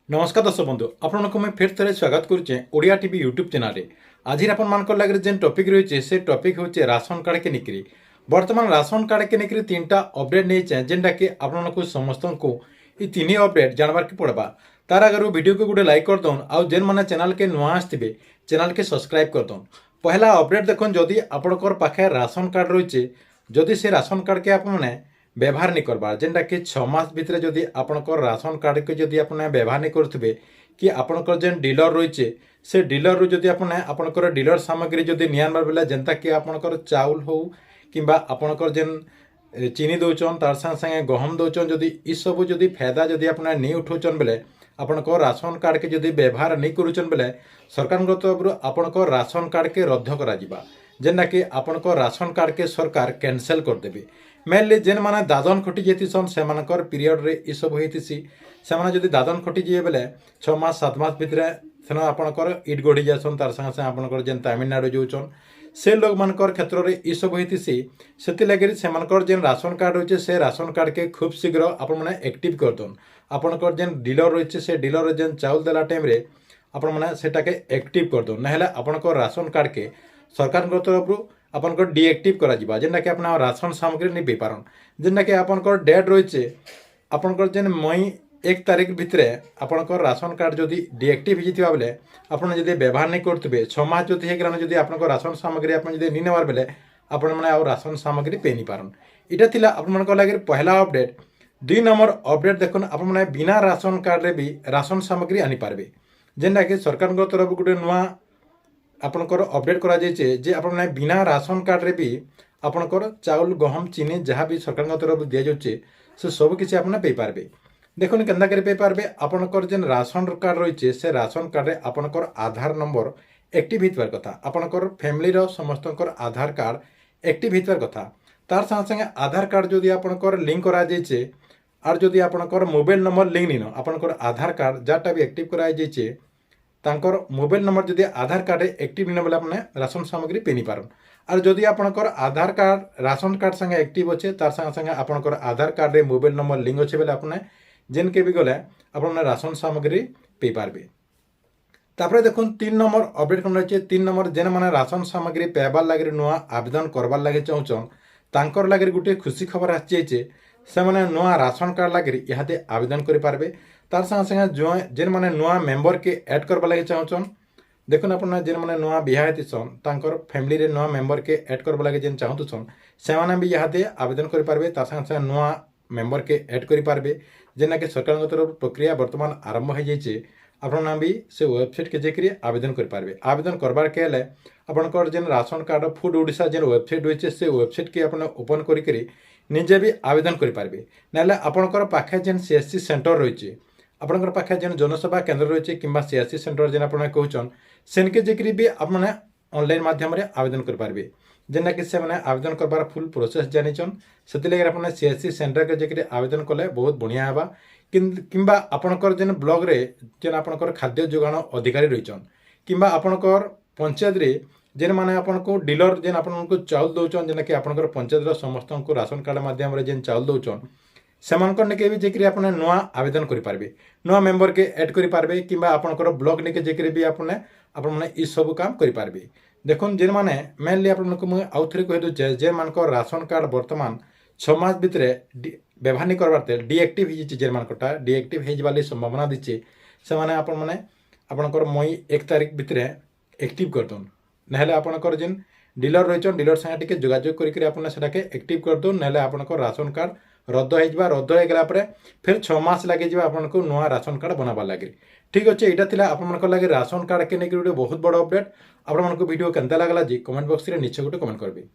नमस्कार दर्शक बंधु आपको मैं फिर थे स्वागत करुचे ओडिया टीवी यूट्यूब चैनल आज आप लगे जेन टॉपिक रही से टॉपिक हूँ राशन कार्ड के निकरी बर्तमान राशन कार्ड के निकरी 3टा अपडेट नहीं जेनटा कि आपको समस्त को ये 3 अपडेट जानवर के पड़वा तार आगे वीडियो को गोटे लाइक कर दौन आउ जेन मैंने चैनल के नुआ आसवे चैनल के सब्सक्राइब कर दौन पहला अपडेट देखो जदि आपंकर पाखे राशन कार्ड रही जदि से राशन कार्ड के आपने व्यवहार नहीं करबार जेनटा कि 6 मास भितर जदि आपनकर राशन कार्ड के जदि आपने व्यवहार नहीं करुवे कि आपनकर जेन डीलर रही से डीलर रु जदि आपने आपनकर डीलर सामग्री जदि नियानबार बेला जेनता कि आपनकर चाउल हो किंबा आपनकर जेन चीनी दौचन तार संगे संगे गहम दौचन जदि इ सब जदि फायदा जदि आपने नहीं उठाउछन बेले आपनकर राशन कार्ड के जदि व्यवहार नहीं करुछन बेले सरकार तरफ आपनकर राशन कार्ड के रद्द करा जिबा जेनटा कि आपनकर राशन कार्ड के सरकार कैंसल कर देबे मेनली जेन माने दादन खटी जेतीसन से पीरियड रे ई सब होईतिसी से माने जदि दादन खटी जे बेले 6 मास 7 मास भितर सेन आपनकर इट गढ़ी जासन तार संगे संगे आपनकर जेन तमिलनाडु जोचन से लोग मानकर क्षेत्र रे ई सब होईतिसी सेति लागि सेमानकर जेन राशन कार्ड होचे से राशन कार्ड के खूब शीघ्र आपन माने एक्टिव कर दोन आपनकर जेन डीलर रहिছে से डीलर जेन चाउल देला टाइम रे आपन माने सेटाके एक्टिव कर दोन नहेले आपनकर राशन कार्ड के सरकार तरफ आपनकर डीएक्टिव करा जिबा जेनटा कि आपन राशन सामग्री नहीं पाई पारन जेनटा कि आपनकर डेट रहिছে आपनकर जेन मई 1 तारीख भितर आपनकर राशन कार्ड जदि डीएक्टिव हिजिथिबा बेले आपन जदि व्यवहार नहीं करथबे 6 मास जदि हे गरान जदि आपनकर राशन सामग्री आपन जदि नि नेवार बेले आपन माने आ राशन सामग्री पे नहीं पारन इटा थिला आपन मानकर लागि पहला अपडेट 2 नंबर अपडेट देखुन आपन माने बिना राशन कार्ड रे भी राशन सामग्री आनी पारबे जेनटा कि सरकार तरफ गुटे नुआ आपनकर अपडेट करा जाइए जे आपने बिना राशन कार्ड रे भी आपनकर चाउल गहम चीनी जहाँ भी सरकार तरफ दि जाऊे से सब किसी आपने पे पारबे देखुन केन्दा करे पे पारबे आपनकर जेन राशन कार्ड रही से राशन कार्ड रे आपनकर आधार नंबर एक्टिव होइतबार कथा आपनकर फैमिली रो समस्तकर आधार कार्ड एक्टिव होइतबार कथा तार संगे संगे आधार कार्ड जदि आपनकर लिंक करा जाइए आर जदि आपनकर मोबाइल नंबर लिंक नहीं आपनकर आधार कार्ड जाटा भी एक्टिव करा जाइए तांकर मोबाइल नंबर जदि आधार कार्ड एक्टिव नहीं बोले अपने राशन सामग्री पेनी पारन और जदि आपनकर आधार कार्ड राशन कार्ड संगे एक्टिव अच्छे तार संगे संगे आपनकर आधार कार्ड रे मोबाइल नंबर लिंक अच्छे बोले अपने जेन के भी गले अपने राशन सामग्री पे पारबे तापर देखुन 3 नंबर अपडेट कोन रही 3 नंबर जेन माने राशन सामग्री पेबार लागि नुआ आवेदन करबार लागि चाहूचन तांकर लागि गुटे खुशी खबर आछे से माने नुआ राशन कार्ड लागि इहाते आवेदन करि पारबे तार संगे संगे जो जेन माने नुआ मेंबर के ऐड करबा लागि चाहूचन देखुन अपन जेन माने नुआ बिहा हेतिसन तांकर फैमिली रे नुआ मेंबर के ऐड करबा लागि जेन चाहूतसन से माने भी इहाते आवेदन करि पारबे तार संगे संगे नुआ मेंबर के ऐड करि पारबे जेना कि सरकार तरफ प्रक्रिया वर्तमान आरंभ हो जाइए आपना भी से वेबसाइट के जेकरी आवेदन कर पारबे आवेदन करबार के ले आपनकर जेन राशन कार्ड फूड ओडिशा जेन वेबसाइट होइछे से वेबसाइट के आपन ओपन करी निजे भी आवेदन कर पारबे नाले आपनकर पाखे जेन सीएससी सेंटर रहिछे आपनकर पाखे जेन जनसेवा केंद्र रहिछे किंबा सीएससी सेंटर जेन आपन कहउछन सेनके जेकरी भी आपने ऑनलाइन माध्यम रे आवेदन कर पारबे जेना कि से माने आवेदन करबार फुल प्रोसेस जानिछन सेति लागि आपने सीएससी सेंटर के जेकरी आवेदन कले बहुत बढ़िया हेबा किंबा आपनकर जेन ब्लॉग रे जेन आपनकर खाद्य जोगाण अधिकारी रहिछन किंबा आपनकर पंचायत रे जेन माने आपनको डीलर जेन आपनको चाउल दउछन जेना कि आपनकर पंचायत रो समस्त को राशन कार्ड माध्यम रे जेन चाउल दउछन सेमानकर नेके भी जेकरी आपने नुआ आवेदन करि पारबे नुआ मेंबर के ऐड करि पारबे किंबा आपनकर ब्लॉग नेके जेकरी भी आपने आपन माने ई सब काम करि पारबे देखुन जेन माने मेनली आपनको मु आउ थरे कहि दउचे जेन मानकर राशन कार्ड वर्तमान 6 मास भितरे व्यवहार नहीं करबारते डीएक्टिव हिजिचे जेन मानकटा डीएक्टिव हेजबाली संभावना दिचे से माने आपन माने आपनकर मई 1 तारीख भितरे एक्टिव कर दोन नहेले आपनकर जेन डीलर रहिछन डीलर संगे टिके जोगाजोग करिकरी आपन सेटाके एक्टिव कर दोन नहेले आपनकर राशन कार्ड रद्द हो रद्द हो गला फिर 6 मास लगे जा आपको नुआ राशन कार्ड बनाबार लगे ठीक अच्छे यहाँ थिला आपन लगे राशन कार्ड के नहीं गोटे बहुत बड़ अपडेट आपको वीडियो केनता लगला जी कमेंट बॉक्स रे नीचे गोटे कमेंट करबे।